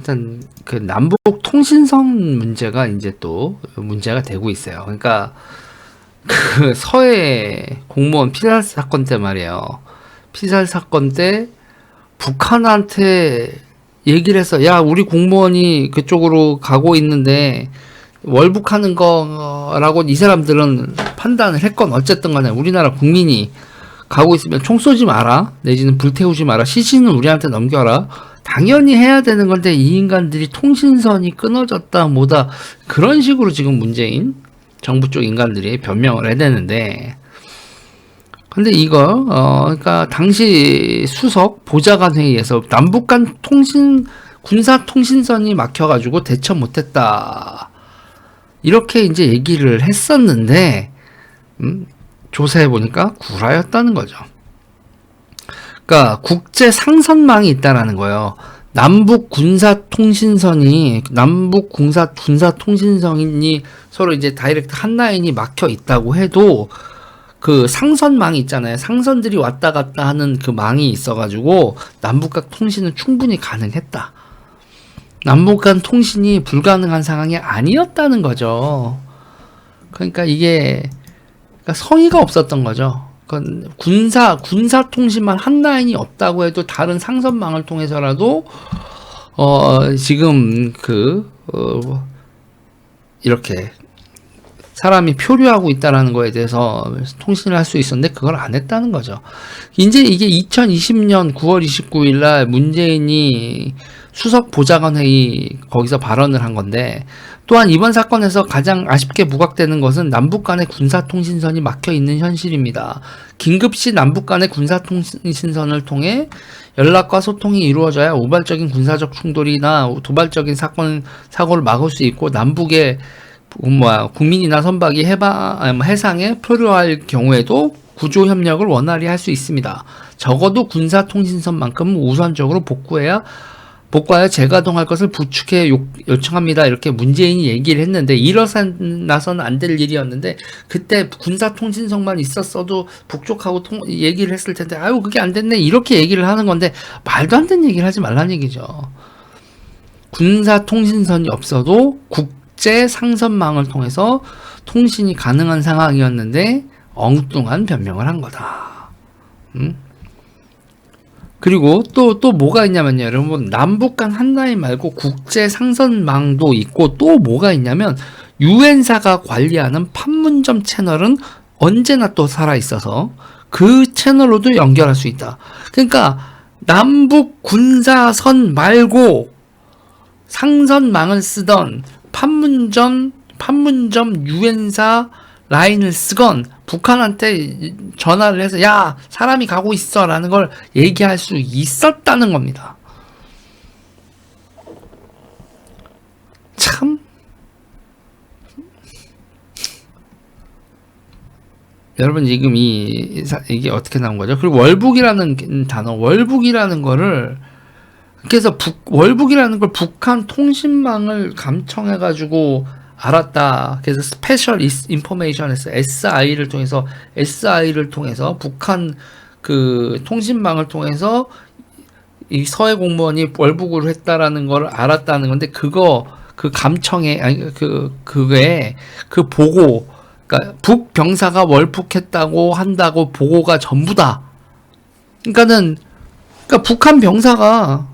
일단 그 남북 통신선 문제가 이제 또 문제가 되고 있어요. 그러니까 그 서해 공무원 피살 사건 때 말이에요. 피살 사건 때 북한한테 얘기를 해서 야 우리 공무원이 그쪽으로 가고 있는데 월북하는 거라고 이 사람들은 판단을 했건 어쨌든 간에 우리나라 국민이 가고 있으면 총 쏘지 마라 내지는 불태우지 마라 시신은 우리한테 넘겨라 당연히 해야 되는 건데 이 인간들이 통신선이 끊어졌다 뭐다 그런 식으로 지금 문재인 정부 쪽 인간들이 변명을 해대는데 근데 이거 그러니까 당시 수석 보좌관 회의에서 남북 간 군사 통신선이 막혀가지고 대처 못했다 이렇게 이제 얘기를 했었는데 조사해 보니까 구라였다는 거죠. 그러니까 국제 상선망이 있다라는 거예요. 남북 군사 통신선이 서로 이제 다이렉트 한 라인이 막혀 있다고 해도 그 상선망이 있잖아요. 상선들이 왔다 갔다 하는 그 망이 있어가지고 남북 간 통신은 충분히 가능했다. 남북 간 통신이 불가능한 상황이 아니었다는 거죠. 그러니까 이게 성의가 없었던 거죠. 군사 통신만 한 라인이 없다고 해도 다른 상선망을 통해서라도 지금 이렇게 사람이 표류하고 있다라는 거에 대해서 통신을 할 수 있었는데 그걸 안 했다는 거죠. 이제 이게 2020년 9월 29일 날 문재인이 수석 보좌관 회의 거기서 발언을 한 건데 또한 이번 사건에서 가장 아쉽게 부각되는 것은 남북 간의 군사통신선이 막혀 있는 현실입니다. 긴급시 남북 간의 군사통신선을 통해 연락과 소통이 이루어져야 우발적인 군사적 충돌이나 도발적인 사고를 막을 수 있고 남북의 국민이나 선박이 해상에 표류할 경우에도 구조 협력을 원활히 할 수 있습니다. 적어도 군사통신선만큼은 우선적으로 복구하여 재가동할 것을 부축해 요청합니다. 이렇게 문재인이 얘기를 했는데 일어나서는 안 될 일이었는데 그때 군사통신선만 있었어도 북쪽하고 얘기를 했을 텐데 아유 그게 안 됐네 이렇게 얘기를 하는 건데 말도 안 되는 얘기를 하지 말라는 얘기죠. 군사통신선이 없어도 국제 상선망을 통해서 통신이 가능한 상황이었는데 엉뚱한 변명을 한 거다. 그리고 또 뭐가 있냐면요. 여러분 남북 간 한 라인 말고 국제 상선망도 있고 또 뭐가 있냐면 유엔사가 관리하는 판문점 채널은 언제나 또 살아있어서 그 채널로도 연결할 수 있다. 그러니까 남북 군사선 말고 상선망을 쓰던 판문점 유엔사 라인을 쓰건 북한한테 전화를 해서 야 사람이 가고 있어 라는 걸 얘기할 수 있었다는 겁니다. 참 여러분 지금 이게 어떻게 나온 거죠? 그리고 월북이라는 단어 월북이라는 거를 그래서 월북이라는 걸 북한 통신망을 감청해가지고 알았다. 그래서 스페셜 인포메이션에서 SI를 통해서 북한 그 통신망을 통해서 이 서해 공무원이 월북을 했다라는 걸 알았다는 건데 그 감청에 그게 그 보고 그러니까 북 병사가 월북했다고 한다고 보고가 전부다. 그러니까 북한 병사가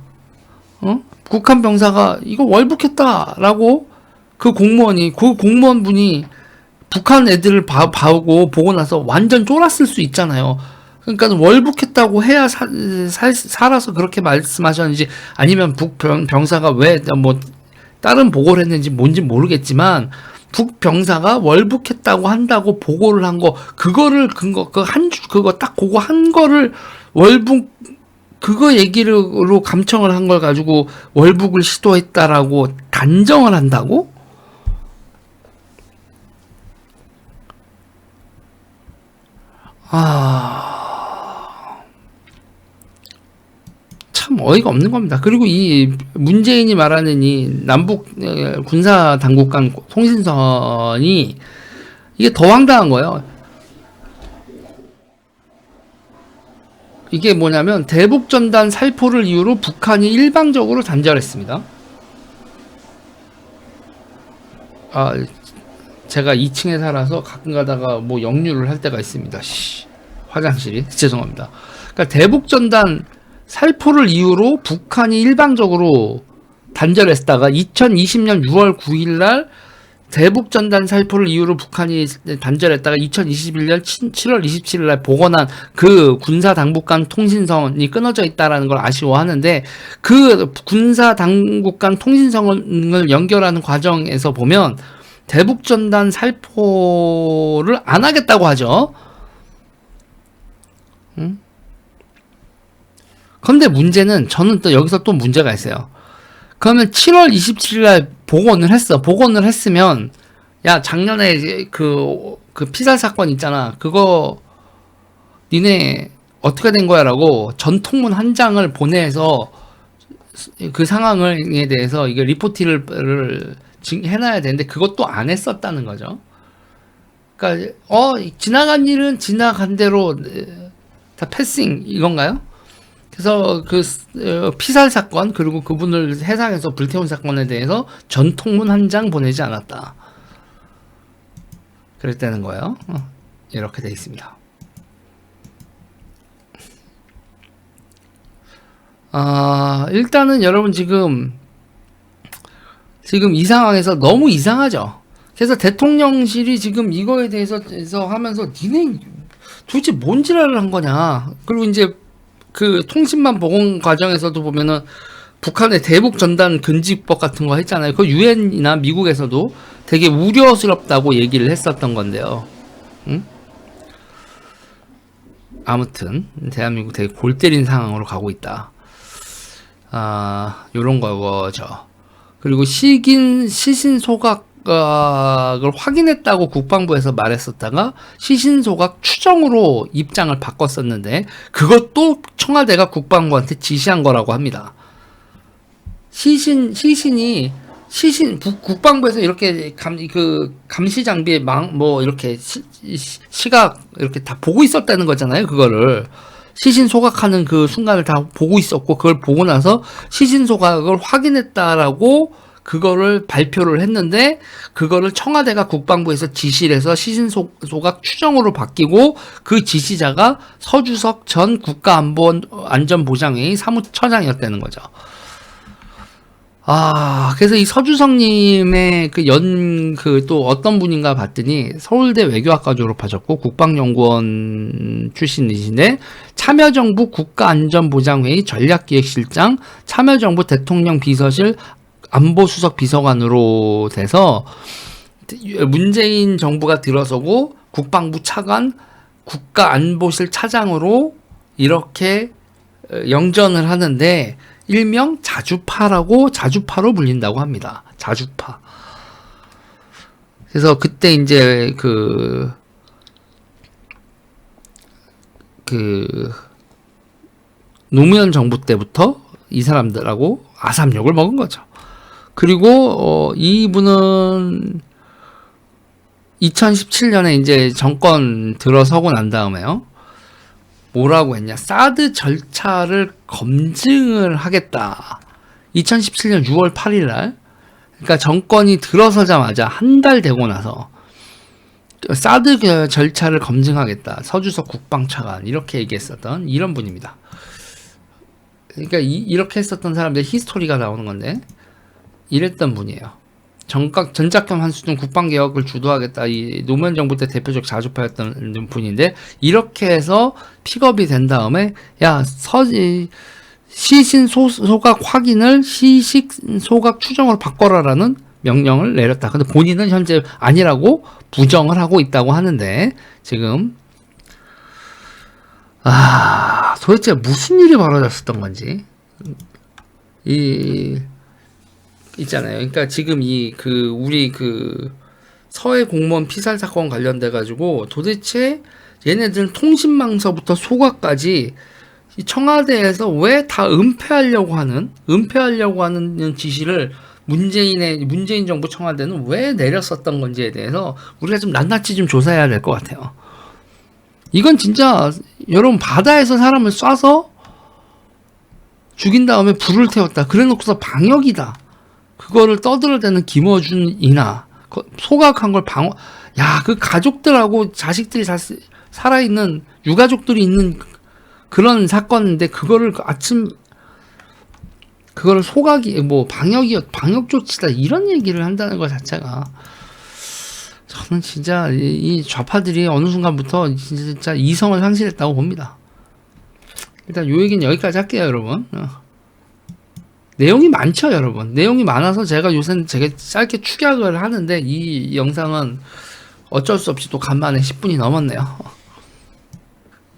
이거 월북했다라고 그 공무원분이 북한 애들을 보고 나서 완전 쫄았을 수 있잖아요. 그러니까 월북했다고 해야 살아서 그렇게 말씀하셨는지 아니면 북 병사가 왜 다른 보고를 했는지 뭔지 모르겠지만 북 병사가 월북했다고 한다고 보고를 한 거 그거를 그거 딱 그거 한 거를 월북 그거 얘기로 감청을 한 걸 가지고 월북을 시도했다라고 단정을 한다고? 참 어이가 없는 겁니다. 그리고 이 문재인이 말하는 이 남북 군사 당국 간 통신선이 이게 더 황당한 거예요. 이게 뭐냐면 대북전단 살포를 이유로 북한이 일방적으로 단절했습니다. 제가 2층에 살아서 가끔 가다가 뭐 역류를 할 때가 있습니다. 화장실이 죄송합니다. 그러니까 대북전단 살포를 이유로 북한이 일방적으로 단절했다가 2020년 6월 9일 날 대북전단 살포를 이유로 북한이 단절했다가 2021년 7월 27일 날 복원한 그 군사 당국 간 통신선이 끊어져 있다라는 걸 아쉬워하는데, 그 군사 당국 간 통신선을 연결하는 과정에서 보면 대북전단 살포를 안 하겠다고 하죠. 그런데 문제는, 저는 또 여기서 또 문제가 있어요. 그러면 7월 27일 날 복원을 했어. 복원을 했으면, 야, 작년에 그 피살 사건 있잖아. 그거 니네 어떻게 된 거야? 라고 전통문 한 장을 보내서 그 상황에 대해서 이게 리포트를 해놔야 되는데, 그것도 안 했었다는 거죠. 그러니까 지나간 일은 지나간 대로 다 패싱 이건가요? 그래서 그 피살 사건, 그리고 그분을 해상에서 불태운 사건에 대해서 전통문 한 장 보내지 않았다, 그랬다는 거예요. 이렇게 돼 있습니다. 일단은 여러분 지금 이 상황에서 너무 이상하죠. 그래서 대통령실이 지금 이거에 대해서 하면서 니네 도대체 뭔 지랄을 한 거냐. 그리고 이제 그 통신망 복원 과정에서도 보면은 북한의 대북 전단 금지법 같은 거 했잖아요. 그 유엔이나 미국에서도 되게 우려스럽다고 얘기를 했었던 건데요. 아무튼 대한민국 되게 골 때린 상황으로 가고 있다. 요런 거죠. 그리고 시신 소각을 확인했다고 국방부에서 말했었다가 시신 소각 추정으로 입장을 바꿨었는데, 그것도 청와대가 국방부한테 지시한 거라고 합니다. 국방부에서 이렇게 감시 장비에 이렇게 시각 이렇게 다 보고 있었다는 거잖아요. 그거를 시신 소각하는 그 순간을 다 보고 있었고, 그걸 보고 나서 시신 소각을 확인했다라고 그거를 발표를 했는데, 그거를 청와대가 국방부에서 지시를 해서 시신 소각 추정으로 바뀌고, 그 지시자가 서주석 전 국가안전보장회의 사무처장이었다는 거죠. 그래서 이 서주석님의 또 어떤 분인가 봤더니 서울대 외교학과 졸업하셨고 국방연구원 출신이신데, 참여정부 국가안전보장회의 전략기획실장, 참여정부 대통령 비서실 안보수석 비서관으로 돼서 문재인 정부가 들어서고 국방부 차관, 국가안보실 차장으로 이렇게 영전을 하는데, 일명 자주파로 불린다고 합니다. 자주파. 그래서 그때 이제 노무현 정부 때부터 이 사람들하고 아삼욕을 먹은 거죠. 그리고 이분은 2017년에 이제 정권 들어서고 난 다음에요, 뭐라고 했냐, 사드 절차를 검증을 하겠다. 2017년 6월 8일 날, 그러니까 정권이 들어서자마자 한 달 되고 나서 사드 절차를 검증하겠다. 서주석 국방차관 이렇게 얘기했었던 이런 분입니다. 그러니까 이렇게 했었던 사람들 히스토리가 나오는 건데, 이랬던 분이에요. 전작권 한수준 국방개혁을 주도하겠다. 이 노무현 정부 때 대표적 자주파였던 분인데, 이렇게 해서 픽업이 된 다음에, 야, 시신 소각 확인을 시식 소각 추정으로 바꿔라라는 명령을 내렸다. 근데 본인은 현재 아니라고 부정을 하고 있다고 하는데, 지금 도대체 무슨 일이 벌어졌었던 건지 있잖아요. 그러니까 지금 우리 서해 공무원 피살 사건 관련돼 가지고 도대체 얘네들 통신망서부터 소각까지 이 청와대에서 왜 다 은폐하려고 하는 지시를 문재인 정부 청와대는 왜 내렸었던 건지에 대해서 우리가 좀 낱낱이 좀 조사해야 될 것 같아요. 이건 진짜 여러분, 바다에서 사람을 쏴서 죽인 다음에 불을 태웠다, 그래 놓고서 방역이다, 그거를 떠들어대는 김어준이나 소각한 걸 야, 그 가족들하고 자식들이 살아있는, 유가족들이 있는 그런 사건인데, 그거를 그거를 방역 조치다, 이런 얘기를 한다는 것 자체가, 저는 진짜 이 좌파들이 어느 순간부터 진짜 이성을 상실했다고 봅니다. 일단 요 얘기는 여기까지 할게요, 여러분. 내용이 많죠, 여러분. 내용이 많아서 제가 요새는 되게 짧게 축약을 하는데, 이 영상은 어쩔 수 없이 또 간만에 10분이 넘었네요.